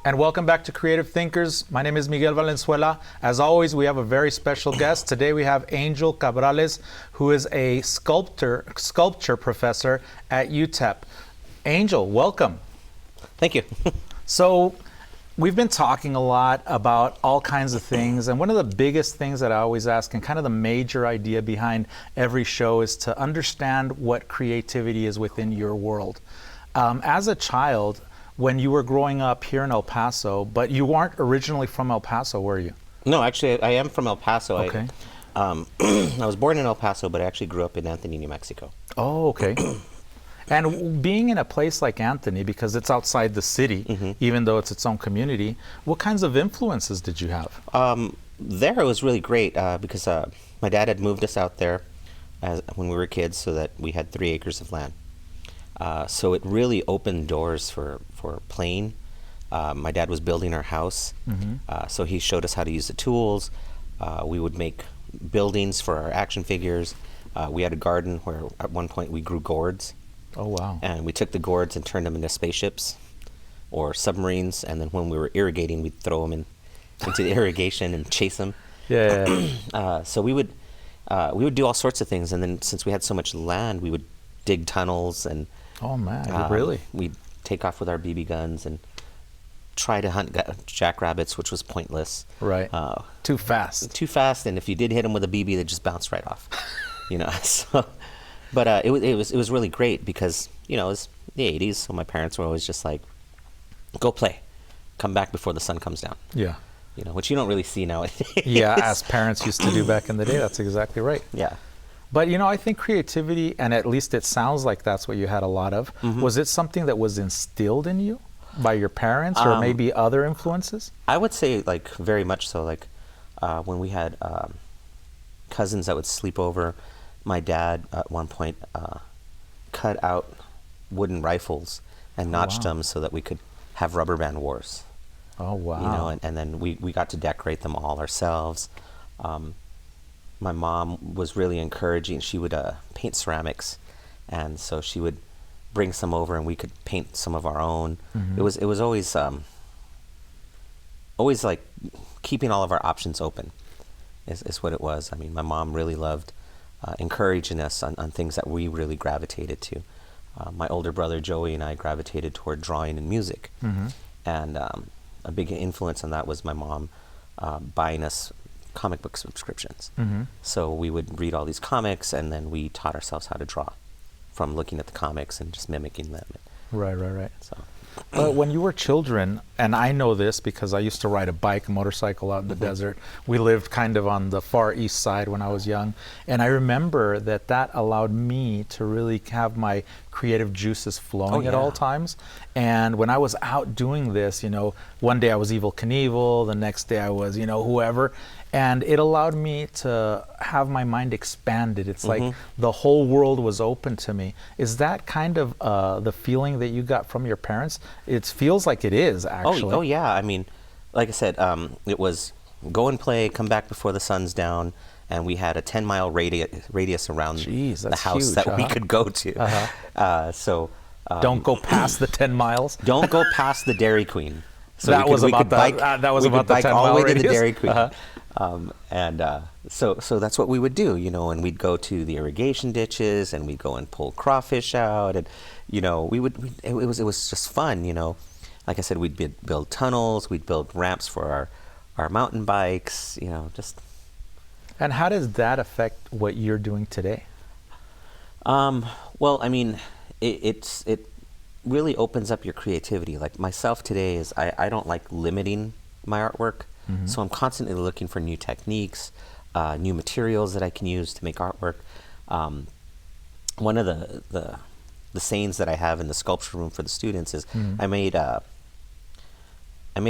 And welcome back to Creative Thinkers. My name is Miguel Valenzuela. As always, we have a very special guest. Today we have Angel Cabrales, who is a sculpture professor at UTEP. Angel, welcome. Thank you. So we've been talking a lot about all kinds of things, and one of the biggest things that I always ask, and kind of the major idea behind every show, is to understand what creativity is within your world. As a child, when you were growing up here in El Paso, but you weren't originally from El Paso, were you? No, actually, I am from El Paso. Okay. I was born in El Paso, but I actually grew up in Anthony, New Mexico. Oh, okay. And being in a place like Anthony, because it's outside the city, even though it's its own community, what kinds of influences did you have? There it was really great because my dad had moved us out there when we were kids so that we had 3 acres of land. So it really opened doors for playing. My dad was building our house, so he showed us how to use the tools. We would make buildings for our action figures. We had a garden where at one point we grew gourds. Oh, wow. And we took the gourds and turned them into spaceships or submarines, and then when we were irrigating, we'd throw them into the irrigation and chase them. Yeah. So we would do all sorts of things, and then since we had so much land, we would dig tunnels and oh man, really? We'd take off with our BB guns and try to hunt jackrabbits, which was pointless. Right. Too fast. Too fast, and if you did hit them with a BB, they just bounced right off. So, but it was really great because it was the 80s, so my parents were always just like, "Go play, come back before the sun comes down." Yeah. Which you don't really see nowadays. Yeah, as parents used to do back in the day. That's exactly right. Yeah. But I think creativity, and at least it sounds like that's what you had a lot of, was it something that was instilled in you by your parents or maybe other influences? I would say like very much so. Like when we had cousins that would sleep over, my dad at one point cut out wooden rifles and notched them so that we could have rubber band wars. Oh, wow. And then we got to decorate them all ourselves. My mom was really encouraging. She would paint ceramics, and so she would bring some over, and we could paint some of our own. It was always like keeping all of our options open, is what it was. I mean, my mom really loved encouraging us on things that we really gravitated to. My older brother Joey and I gravitated toward drawing and music, and a big influence on that was my mom buying us comic book subscriptions. So we would read all these comics, and then we taught ourselves how to draw from looking at the comics and just mimicking them. Right. So, but when you were children, and I know this because I used to ride a motorcycle out in the desert. We lived kind of on the far east side when I was young, and I remember that allowed me to really have my creative juices flowing at all times. And when I was out doing this, one day I was Evel Knievel, the next day I was, whoever. And it allowed me to have my mind expanded. It's like the whole world was open to me. Is that kind of the feeling that you got from your parents? It feels like it is, actually. Oh yeah. I mean, like I said, it was go and play, come back before the sun's down, and we had a 10-mile radius around the house huge, that we could go to. Don't go past the 10 miles? Don't go past the Dairy Queen. So that was about the 10-mile all the way radius? to the Dairy Queen. So that's what we would do, and we'd go to the irrigation ditches, and we'd go and pull crawfish out, and it was just fun, Like I said, we'd build tunnels, we'd build ramps for our mountain bikes, just. And how does that affect what you're doing today? Well, I mean, it really opens up your creativity. Like myself today is I don't like limiting my artwork. So I'm constantly looking for new techniques, new materials that I can use to make artwork. One of the sayings that I have in the sculpture room for the students is I made a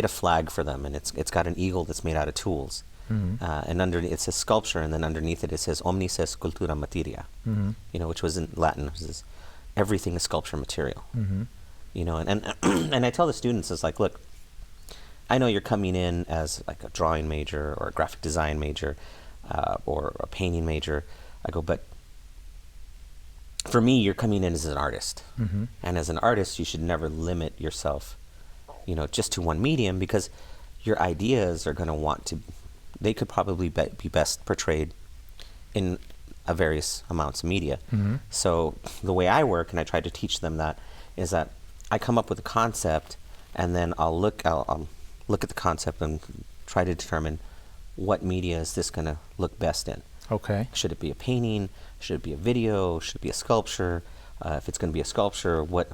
flag for them, and it's got an eagle that's made out of tools. And underneath it says sculpture, and then underneath it says omnis est cultura materia, which was in Latin, which is everything is sculpture material. And I tell the students, it's like, look, I know you're coming in as like a drawing major or a graphic design major or a painting major. I go, but for me, you're coming in as an artist. And as an artist, you should never limit yourself just to one medium, because your ideas are going to they could probably be best portrayed in a various amounts of media. So the way I work, and I try to teach them that, is that I come up with a concept, and then I'll look at the concept and try to determine what media is this going to look best in. Okay. Should it be a painting? Should it be a video? Should it be a sculpture? If it's going to be a sculpture, what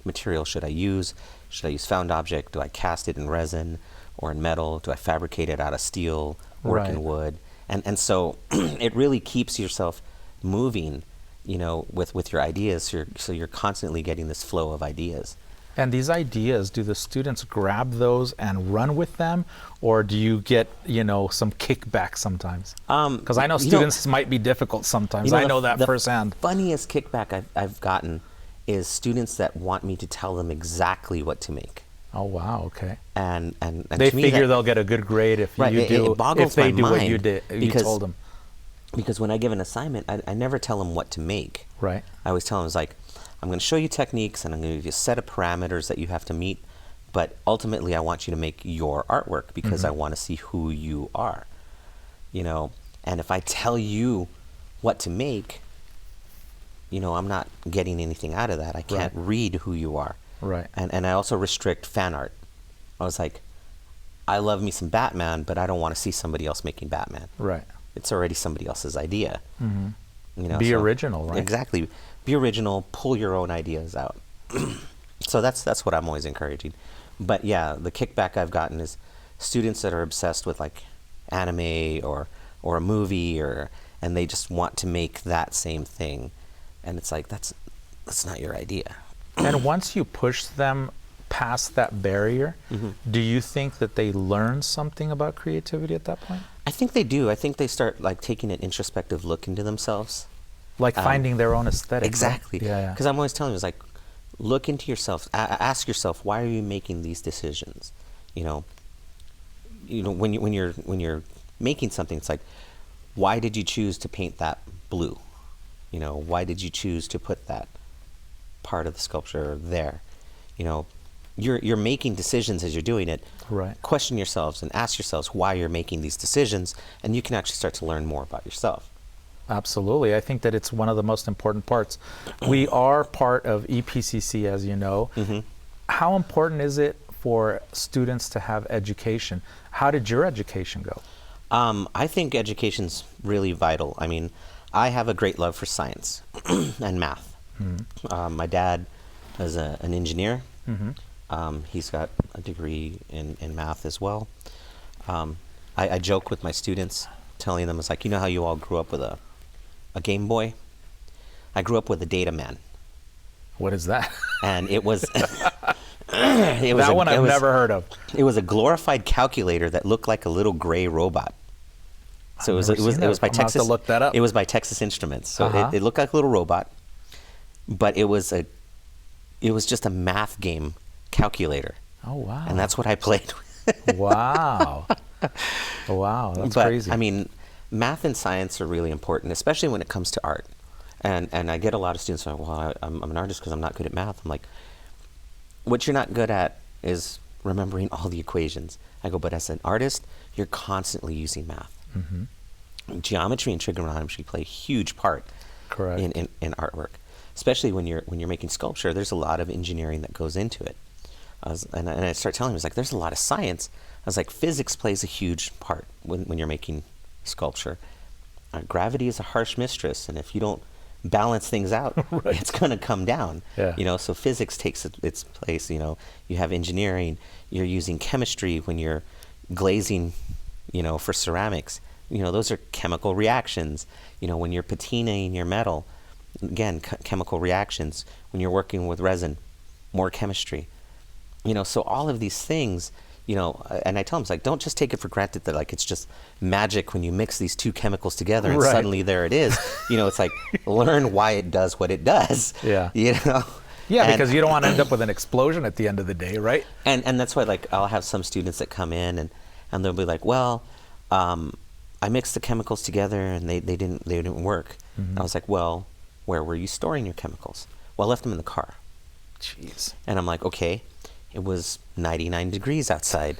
material should I use? Should I use found object? Do I cast it in resin or in metal? Do I fabricate it out of steel, work in wood? And so it really keeps yourself moving, with your ideas. So you're constantly getting this flow of ideas. And these ideas, do the students grab those and run with them, or do you get, some kickback sometimes? Because I know students might be difficult sometimes. I know that firsthand. The funniest kickback I've gotten is students that want me to tell them exactly what to make. Oh wow! Okay. And they to me figure they'll get a good grade if you do. It boggles if they my do mind what you did, you told them. Because when I give an assignment, I never tell them what to make. Right. I always tell them, it's like, I'm going to show you techniques, and I'm going to give you a set of parameters that you have to meet. But ultimately, I want you to make your artwork, because I want to see who you are. And if I tell you what to make, I'm not getting anything out of that. I can't read who you are. Right. And I also restrict fan art. I was like, I love me some Batman, but I don't want to see somebody else making Batman. Right. It's already somebody else's idea. Be original, right? Exactly. Be original. Pull your own ideas out. So that's what I'm always encouraging. But yeah, the kickback I've gotten is students that are obsessed with like anime or a movie, and they just want to make that same thing, and it's like that's not your idea. And once you push them past that barrier, do you think that they learn something about creativity at that point? I think they do. I think they start like taking an introspective look into themselves. Like finding their own aesthetic. Exactly. Right? Yeah. Because I'm always telling you, it's like, look into yourself. Ask yourself, why are you making these decisions? When you're making something, it's like, why did you choose to paint that blue? Why did you choose to put that part of the sculpture there? You're making decisions as you're doing it. Right. Question yourselves and ask yourselves why you're making these decisions, and you can actually start to learn more about yourself. Absolutely. I think that it's one of the most important parts. We are part of EPCC, as you know. How important is it for students to have education? How did your education go? I think education's really vital. I mean, I have a great love for science and math. My dad is an engineer. He's got a degree in math as well. I joke with my students, telling them, it's like, how you all grew up with a Game Boy? I grew up with a Data Man. What is that? And it was... That one I've never heard of. It was a glorified calculator that looked like a little gray robot. So it was by Texas. I'll have to look that up. It was by Texas Instruments. So it looked like a little robot, but it was just a math game calculator. Oh wow! And that's what I played with. Wow! Wow, that's crazy. I mean, math and science are really important, especially when it comes to art. And I get a lot of students saying, "Well, I'm an artist because I'm not good at math." I'm like, what you're not good at is remembering all the equations. I go, but as an artist, you're constantly using math. Geometry and trigonometry play a huge part in artwork, especially when you're making sculpture. There's a lot of engineering that goes into it. And I start telling him, it's like, there's a lot of science. I was like, physics plays a huge part when you're making sculpture. Gravity is a harsh mistress, and if you don't balance things out, it's going to come down. So physics takes its place. You have engineering. You're using chemistry when you're glazing, for ceramics. Those are chemical reactions. When you're patinaing your metal, again, chemical reactions. When you're working with resin, more chemistry. So all of these things, and I tell them, it's like, don't just take it for granted that like it's just magic when you mix these two chemicals together and suddenly there it is. It's like, learn why it does what it does. Yeah, because you don't want to end up with an explosion at the end of the day, right? And that's why, like, I'll have some students that come in and they'll be like, well, I mixed the chemicals together and they didn't work. And I was like, well, where were you storing your chemicals? Well, I left them in the car. Jeez. And I'm like, okay, it was 99 degrees outside.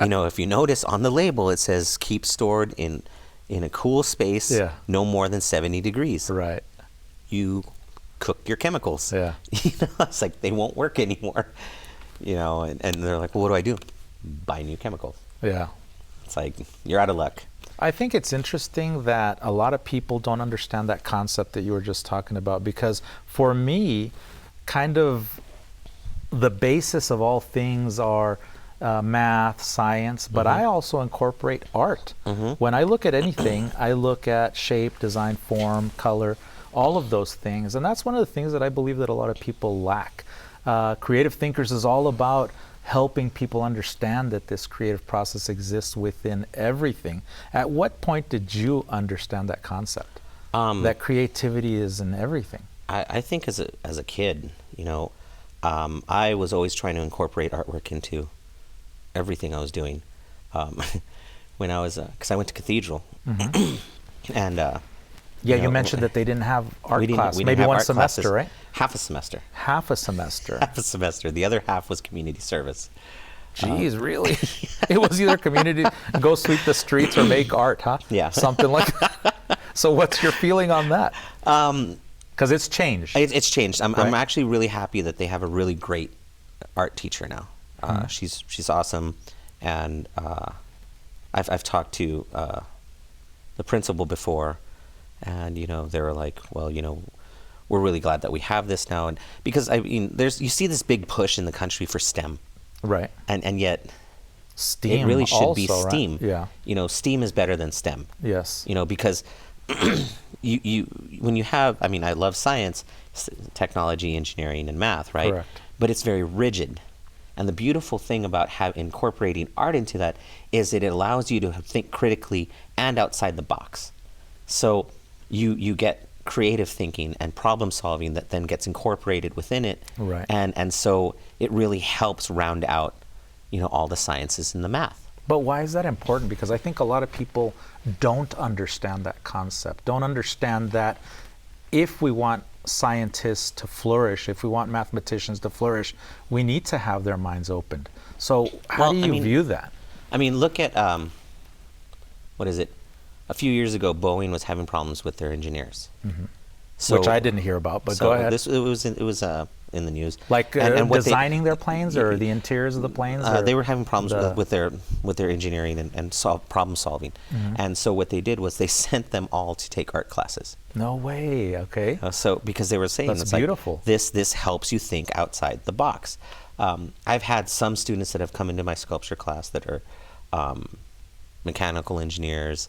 You know, if you notice on the label, it says keep stored in a cool space, Yeah. no more than 70 degrees. Right. You cook your chemicals. Yeah. You know, it's like they won't work anymore. You know, and they're like, well, what do? Buy new chemicals. Yeah. It's like, you're out of luck. I think it's interesting that a lot of people don't understand that concept that you were just talking about, because for me, kind of the basis of all things are math, science, but I also incorporate art. When I look at anything, I look at shape, design, form, color, all of those things. And that's one of the things that I believe that a lot of people lack. Creative Thinkers is all about helping people understand that this creative process exists within everything. At what point did you understand that concept? That creativity is in everything? I think as a kid, you know, I was always trying to incorporate artwork into everything I was doing. When I was, because I went to Cathedral, and Yeah, you know, mentioned that they didn't have art class. we didn't Maybe have one art semester, classes. right? Half a semester. Half a semester. Half a semester. The other half was community service. Geez, really? It was either community, go sweep the streets or make art, huh? Yeah. Something like that. So what's your feeling on that? Because it's changed. It's changed. I'm Right. actually really happy that they have a really great art teacher now. She's awesome, and I've talked to the principal before, and you know, they were like, well, you know, we're really glad that we have this now, and because I mean, you see this big push in the country for STEM, Right. and yet STEAM it really should be also, right? STEAM. Yeah. You know, STEAM is better than STEM. Yes. You know, because you when you have, I mean, I love science, technology, engineering, and math, right? Correct. But it's very rigid. And the beautiful thing about incorporating art into that is that it allows you to think critically and outside the box. So you get creative thinking and problem solving that then gets incorporated within it. Right. And so it really helps round out, you know, all the sciences and the math. But why is that important? Because I think a lot of people don't understand that concept, don't understand that if we want scientists to flourish, if we want mathematicians to flourish, we need to have their minds opened. So how do you view that? I mean, look at, what is it? A few years ago, Boeing was having problems with their engineers. So, Which I didn't hear about, but so go ahead. it was in the news. Like and what designing their planes or the interiors of the planes? Or they were having problems the- with their engineering and problem solving. And so what they did was they sent them all to take art classes. No way, okay. So because they were saying That's it's beautiful. like this helps you think outside the box. I've had some students that have come into my sculpture class that are mechanical engineers,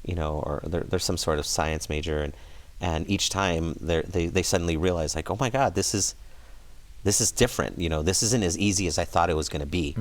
you know, or they're some sort of science major, and each time they suddenly realize, like, oh my God, this is different. You know, this isn't as easy as I thought it was going to be.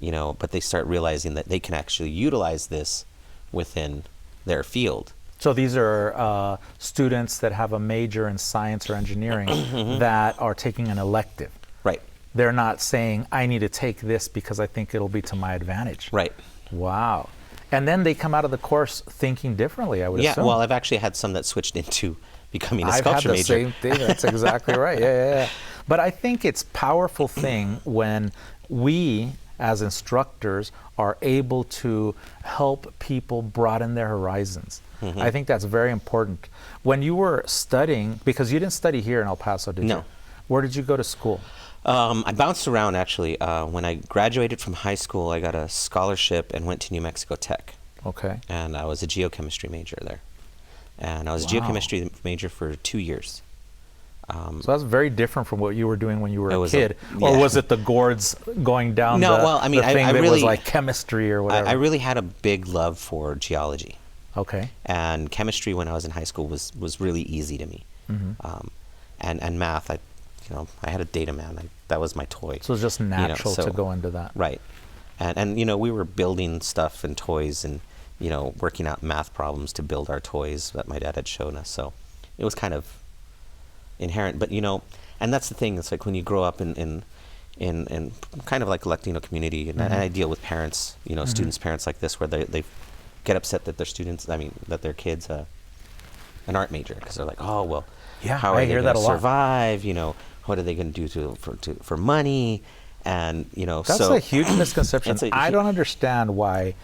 You know, but they start realizing that they can actually utilize this within their field. So these are students that have a major in science or engineering that are taking an elective. Right. They're not saying, I need to take this because I think it'll be to my advantage. Right. Wow. And then they come out of the course thinking differently, I would Yeah. assume. Well, I've actually had some that switched into becoming a I've had sculpture the major. same thing. That's exactly right. Yeah. But I think it's a powerful thing when we, as instructors, are able to help people broaden their horizons. I think that's very important. When you were studying, because you didn't study here in El Paso, did you? No. Where did you go to school? I bounced around, actually. When I graduated from high school, I got a scholarship and went to New Mexico Tech. Okay. And I was a geochemistry major there. And I was a Wow. geochemistry major for 2 years. So that's very different from what you were doing when you were It a was kid. yeah. Or was it the gourds going down No, the, well, I mean, the thing I that really- was like chemistry or whatever? I really had a big love for geology. Okay. And chemistry when I was in high school was really easy to me. And math, I had a data man. That was my toy. So it's just natural so- to go into that. Right. And you know, we were building stuff and toys and, you know, working out math problems to build our toys that my dad had shown us. So it was kind of inherent. But, you know, and that's the thing. It's like when you grow up in kind of like a Latino community, and I deal with parents, you know, students' parents like this, where they get upset that that their kid's an art major, because they're like, oh, well, Yeah, how are I they hear going that to a lot. survive? You know, what are they going to do for money? And, you know, That's so a huge misconception. It's a I hu- don't understand why,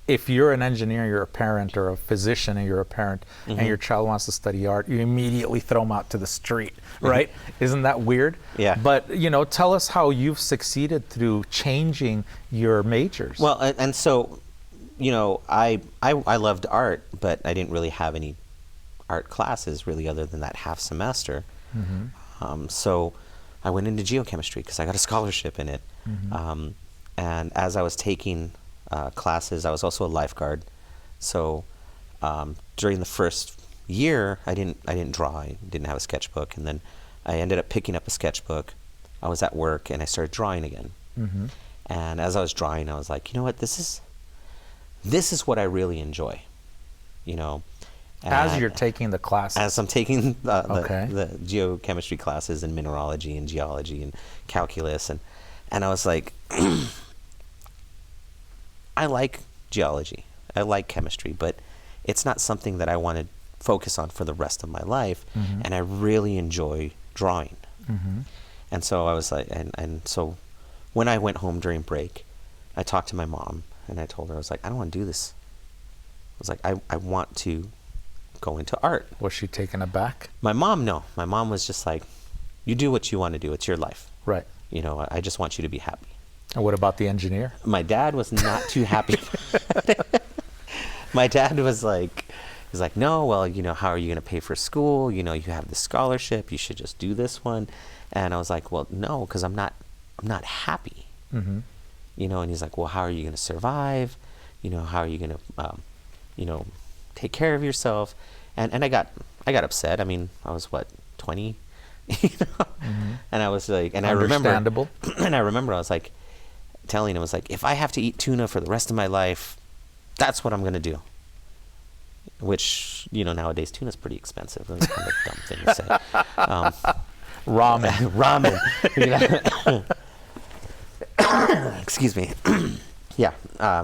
if you're an engineer, you're a parent, or a physician and you're a parent, and your child wants to study art, you immediately throw them out to the street, right? Isn't that weird? Yeah. But, you know, tell us how you've succeeded through changing your majors. Well, and so, you know, I loved art, but I didn't really have any art classes really other than that half semester. So I went into geochemistry because I got a scholarship in it. And as I was taking classes, I was also a lifeguard. So during the first year, I didn't draw. I didn't have a sketchbook, and then I ended up picking up a sketchbook. I was at work, and I started drawing again. And as I was drawing, I was like, you know what, this is what I really enjoy, you know. as And you're taking the classes. as I'm taking Okay. the geochemistry classes and mineralogy and geology and calculus, and I was like, I like geology, I like chemistry, but it's not something that I want to focus on for the rest of my life. And I really enjoy drawing. And so I was like, and so when I went home during break, I talked to my mom and I told her, I was like, I don't want to do this. I was like, I want to go into art. Was she taken aback? My mom, no. My mom was just like, you do what you want to do. It's your life. Right. You know, I just want you to be happy. And what about the engineer? My dad was not too happy. My dad was like, he's like, no, well, you know, how are you going to pay for school? You know, you have this scholarship. You should just do this one. And I was like, well, no, because I'm not happy. You know, and he's like, well, how are you going to survive? You know, how are you going to, you know, take care of yourself? And I got upset. I mean, I was what, 20? You know? And I was like, and I remember, Understandable. and I remember I was like, telling him, I was like, if I have to eat tuna for the rest of my life, that's what I'm going to do. Which, you know, nowadays tuna's pretty expensive. That's kind of a dumb thing to say. Ramen. Ramen. You know? Excuse me. Yeah.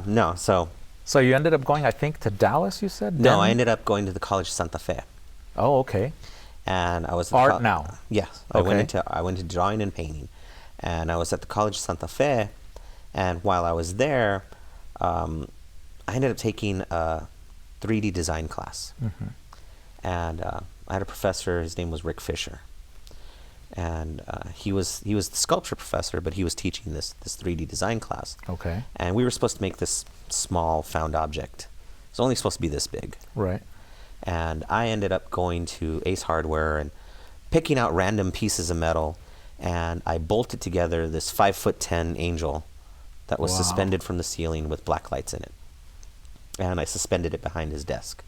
No. So. So you ended up going, I think, to Dallas, you said? No, Then? I ended up going to the College of Santa Fe, Oh, okay. and I was at Art now. Yes, Okay. I went into drawing and painting, and I was at the College of Santa Fe, and while I was there, I ended up taking a 3D design class, and I had a professor. His name was Rick Fisher, and he was the sculpture professor, but he was teaching this 3D design class. Okay. And we were supposed to make this small found object. It's only supposed to be this big. Right. And I ended up going to Ace Hardware and picking out random pieces of metal, and I bolted together this 5'10" angel that was Wow. suspended from the ceiling with black lights in it. And I suspended it behind his desk.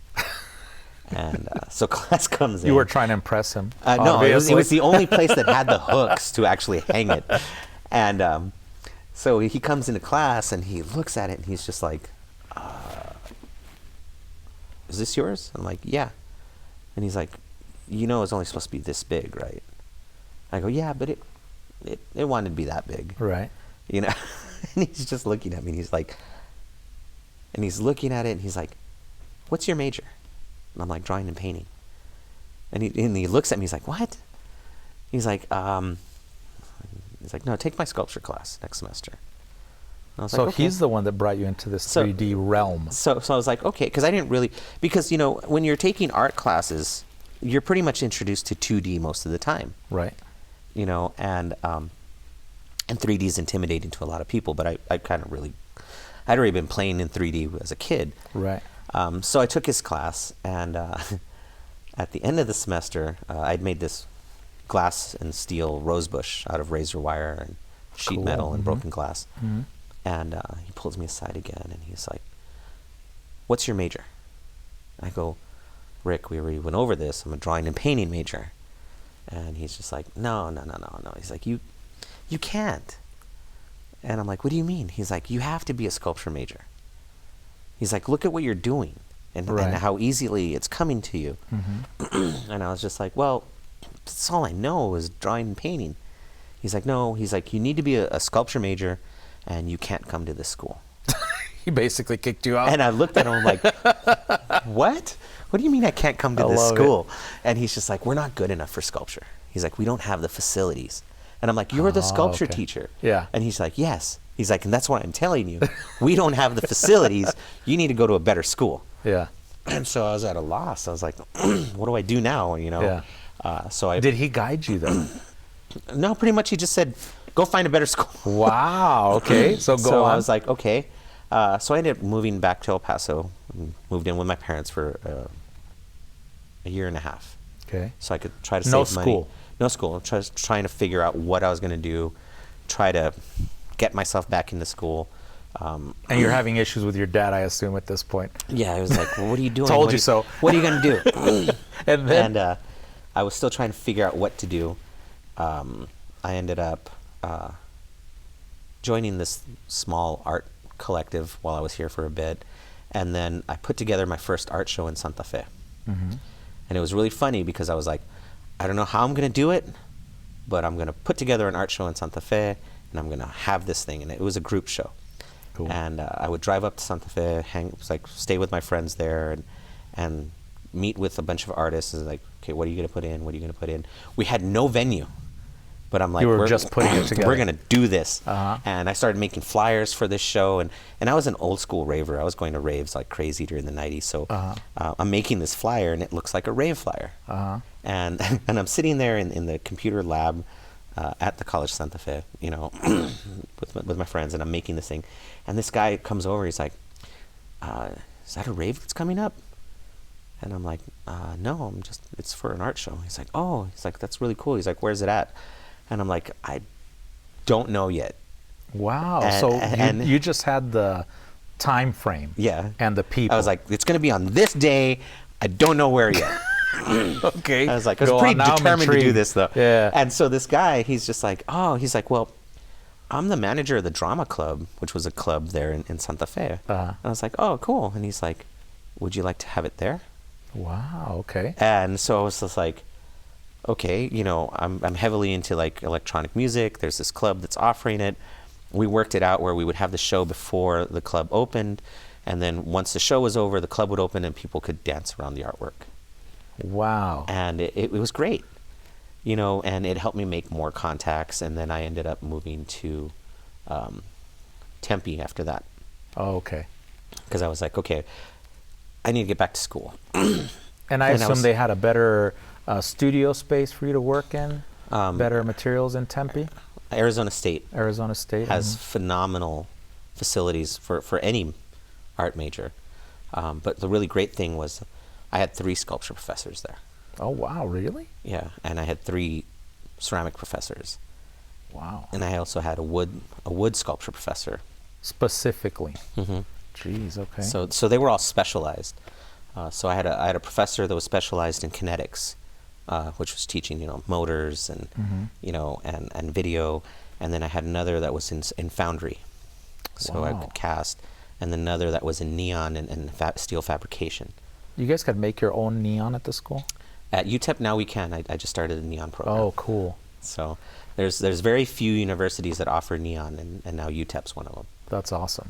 And so class comes in. You were trying to impress him. No, it was obviously. the only place that had the hooks to actually hang it. And so he comes into class and he looks at it and he's just like, is this yours? I'm like, yeah. And he's like, you know it's only supposed to be this big, right? I go, yeah, but it wanted to be that big. Right. You know? And he's just looking at me and he's like, and he's looking at it and he's like, what's your major? And I'm like, drawing and painting. And he looks at me, he's like, what? He's like, no, take my sculpture class next semester. And I was So like, okay. he's the one that brought you into this So- 3D realm. So I was like, okay, because I didn't really, because, you know, when you're taking art classes, you're pretty much introduced to 2D most of the time, Right. you know, and 3D is intimidating to a lot of people, but I kind of really, I'd already been playing in 3D as a kid. Right. So I took his class, and at the end of the semester, I'd made this glass and steel rosebush out of razor wire and sheet Cool. metal and broken glass. Mm-hmm. And he pulls me aside again, and he's like, what's your major? I go, Rick, we already went over this. I'm a drawing and painting major. And he's just like, no. He's like, you can't. And I'm like, what do you mean? He's like, you have to be a sculpture major. He's like, look at what you're doing and Right. how easily it's coming to you. Mm-hmm. And I was just like, well, that's all I know is drawing and painting. He's like, no. He's like, you need to be a sculpture major, and you can't come to this school. He basically kicked you out. And I looked at him like, what? What do you mean I can't come to I this love it. school? And he's just like, we're not good enough for sculpture. He's like, we don't have the facilities. And I'm like, you're the sculpture okay. teacher. Yeah. And he's like, yes. He's like, and that's why I'm telling you, we don't have the facilities. You need to go to a better school. Yeah. And so I was at a loss. I was like, what do I do now? You know? Yeah. So I Did he guide you though? No, pretty much he just said, go find a better school. Wow. Okay. So go on. I was like, okay. So I ended up moving back to El Paso, moved in with my parents for a year and a half. Okay. So I could try to No save money. school. No school. Trying to figure out what I was going to do, try to get myself back into school. And you're having issues with your dad, I assume, at this point. Yeah, I was like, well, what are you doing? Told you so. What are you going to do? And then I was still trying to figure out what to do. I ended up joining this small art collective while I was here for a bit. And then I put together my first art show in Santa Fe. Mm-hmm. And it was really funny because I was like, I don't know how I'm going to do it, but I'm going to put together an art show in Santa Fe, and I'm going to have this thing. And it was a group show. Cool. And I would drive up to Santa Fe, stay with my friends there, and meet with a bunch of artists. And like, okay, what are you going to put in? What are you going to put in? We had no venue, but I'm like, you were just putting it together. We're going to do this. Uh-huh. And I started making flyers for this show. And I was an old school raver. I was going to raves like crazy during the 90s. So I'm making this flyer, and it looks like a rave flyer. Uh-huh. And I'm sitting there in the computer lab at the College Santa Fe, you know, with my friends, and I'm making this thing. And this guy comes over. He's like, "Is that a rave that's coming up?" And I'm like, "No, it's for an art show." He's like, "Oh," he's like, "That's really cool." He's like, "Where's it at?" And I'm like, "I don't know yet." Wow. And you just had the time frame. Yeah. And the people. I was like, "It's going to be on this day. I don't know where yet." Okay. I was like, I was pretty determined to do this though. Yeah. And so this guy, he's just like, he's like, well, I'm the manager of the drama club, which was a club there in Santa Fe. And I was like, oh, cool. And he's like, would you like to have it there? Wow. Okay. And so I was just like, okay, you know, I'm heavily into like electronic music. There's this club that's offering it. We worked it out where we would have the show before the club opened. And then once the show was over, the club would open and people could dance around the artwork. Wow. And it was great, you know, and it helped me make more contacts. And then I ended up moving to Tempe after that. Oh, okay. Because I was like, okay, I need to get back to school. And I assume they had a better studio space for you to work in, better materials in Tempe? Arizona State has phenomenal facilities for any art major. But the really great thing was I had 3 sculpture professors there. Oh, wow, really? Yeah, and I had 3 ceramic professors. Wow. And I also had a wood sculpture professor. Specifically? Mm-hmm. Jeez, okay. So they were all specialized. So I had a professor that was specialized in kinetics, which was teaching, you know, motors and, you know, and video. And then I had another that was in foundry. So I could cast. And then another that was in neon and steel fabrication. You guys could make your own neon at the school? At UTEP now we can. I just started a neon program. Oh, cool. So there's very few universities that offer neon, and now UTEP's one of them. That's awesome.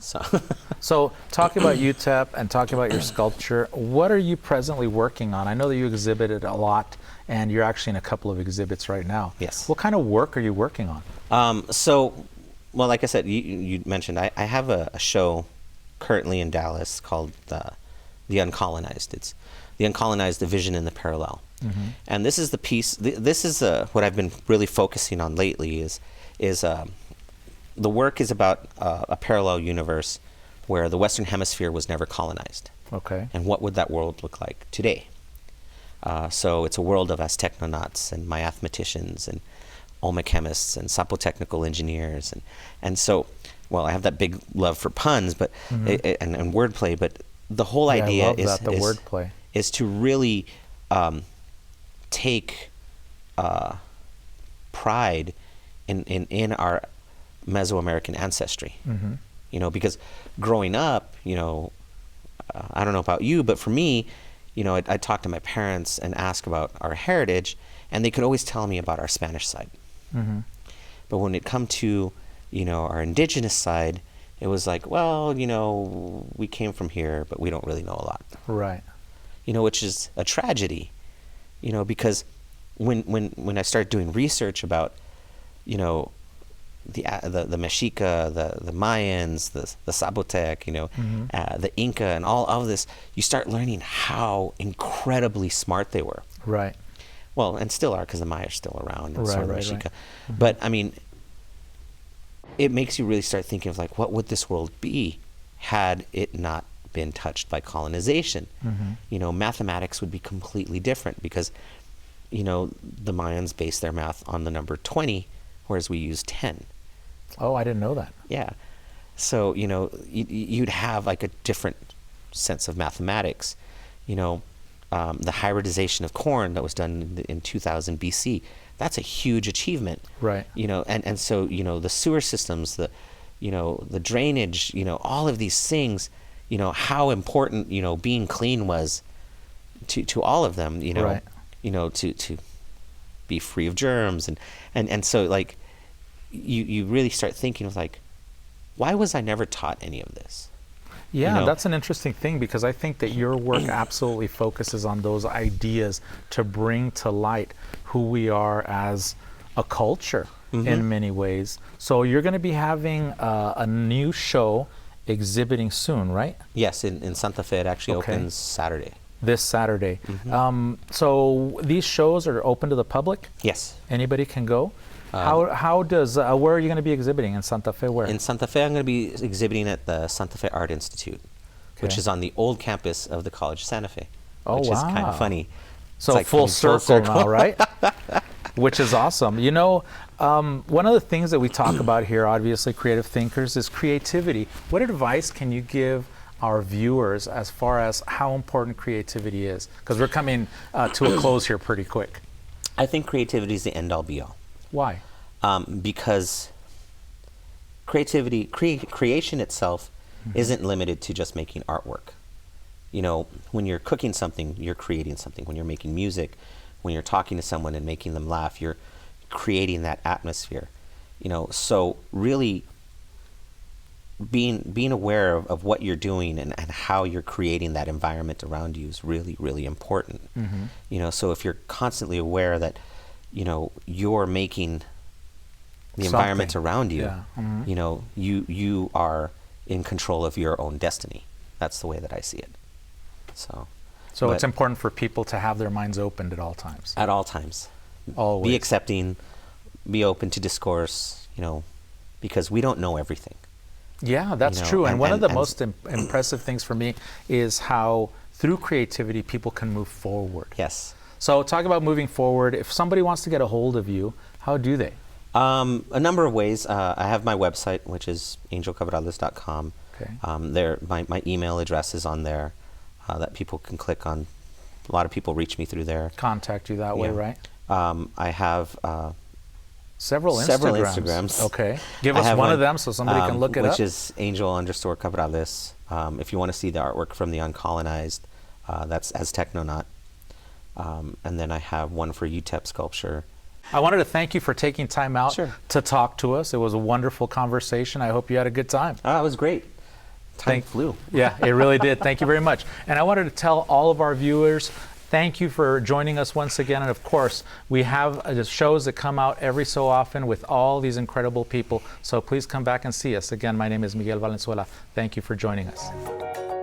So talking about UTEP and talking about your sculpture, what are you presently working on? I know that you exhibited a lot, and you're actually in a couple of exhibits right now. Yes. What kind of work are you working on? Well, like I said, you mentioned, I have a show currently in Dallas called The Uncolonized. It's The Uncolonized, the Vision and the Parallel. And this is the piece, this is what I've been really focusing on lately is the work is about a parallel universe where the Western Hemisphere was never colonized. Okay. And what would that world look like today? So it's a world of Aztecnonauts and mathematicians and olmecochemists and sapotechnical engineers. And so, well, I have that big love for puns but and wordplay, but the whole idea is to really take pride in our Mesoamerican ancestry. You know, because growing up, you know, I don't know about you, but for me, you know, I'd talk to my parents and ask about our heritage, and they could always tell me about our Spanish side. But when it come to, you know, our indigenous side, it was like, well, you know, we came from here, but we don't really know a lot. Right. You know, which is a tragedy, you know, because when I started doing research about you know, the Mexica, the Mayans, the Zapotec, you know, the Inca, and all of this, you start learning how incredibly smart they were. Right. Well, and still are, because the Maya are still around, and Right, so are the right, Mexica. right. But I mean, it makes you really start thinking of like, what would this world be had it not been touched by colonization? You know, mathematics would be completely different, because, you know, the Mayans based their math on the number 20, whereas we use 10. Oh, I didn't know that. Yeah. So, you know, you'd have like a different sense of mathematics. You know, the hybridization of corn that was done in 2000 BC, that's a huge achievement. Right. You know, and so, you know, the sewer systems, you know, the drainage, you know, all of these things, you know, how important, you know, being clean was to all of them, you know, Right. you know, to be free of germs. And so, like, you really start thinking of like, why was I never taught any of this? Yeah, You know? that's an interesting thing, because I think that your work absolutely focuses on those ideas to bring to light who we are as a culture in many ways. So you're going to be having a new show exhibiting soon, right? Yes, in Santa Fe, it actually Okay. opens Saturday. This Saturday. So these shows are open to the public? Yes. Anybody can go? How does, where are you going to be exhibiting in Santa Fe? Where? In Santa Fe, I'm going to be exhibiting at the Santa Fe Art Institute, which Okay. is on the old campus of the College of Santa Fe, Oh, which is kind wow. of funny. So It's like full coming circle now, right? Which is awesome. You know, one of the things that we talk about here, obviously, creative thinkers, is creativity. What advice can you give our viewers as far as how important creativity is? Because we're coming to a close here pretty quick. I think creativity is the end-all be-all. Why? Because creativity, creation itself isn't limited to just making artwork. You know, when you're cooking something, you're creating something. When you're making music, when you're talking to someone and making them laugh, you're creating that atmosphere. You know, so really being aware of what you're doing and how you're creating that environment around you is really, really important. You know, so if you're constantly aware that, you know, you're making the environment Something. around you, Yeah. you know, you are in control of your own destiny. That's the way that I see it. So It's but important for people to have their minds opened at all times. at all times, Always. be accepting, be open to discourse, you know, because we don't know everything. Yeah, that's know, true. And one of the and- most impressive things for me is how through creativity people can move forward. Yes. So talk about moving forward. If somebody wants to get a hold of you, how do they? A number of ways. I have my website, which is angelcabrales.com. Okay. There, my email address is on there that people can click on. A lot of people reach me through there. Contact you that way, Yeah. right? I have Several several Instagrams. Instagrams. Okay. Give I us have one of them so somebody can look it which up. is angel_Cabrales. If you want to see the artwork from the Uncolonized, that's as Technonaut. And then I have one for UTEP Sculpture. I wanted to thank you for taking time out Sure. to talk to us. It was a wonderful conversation. I hope you had a good time. Oh, it was great. Time flew. Yeah, it really did. Thank you very much. And I wanted to tell all of our viewers, thank you for joining us once again. And of course, we have shows that come out every so often with all these incredible people. So please come back and see us. Again, my name is Miguel Valenzuela. Thank you for joining us.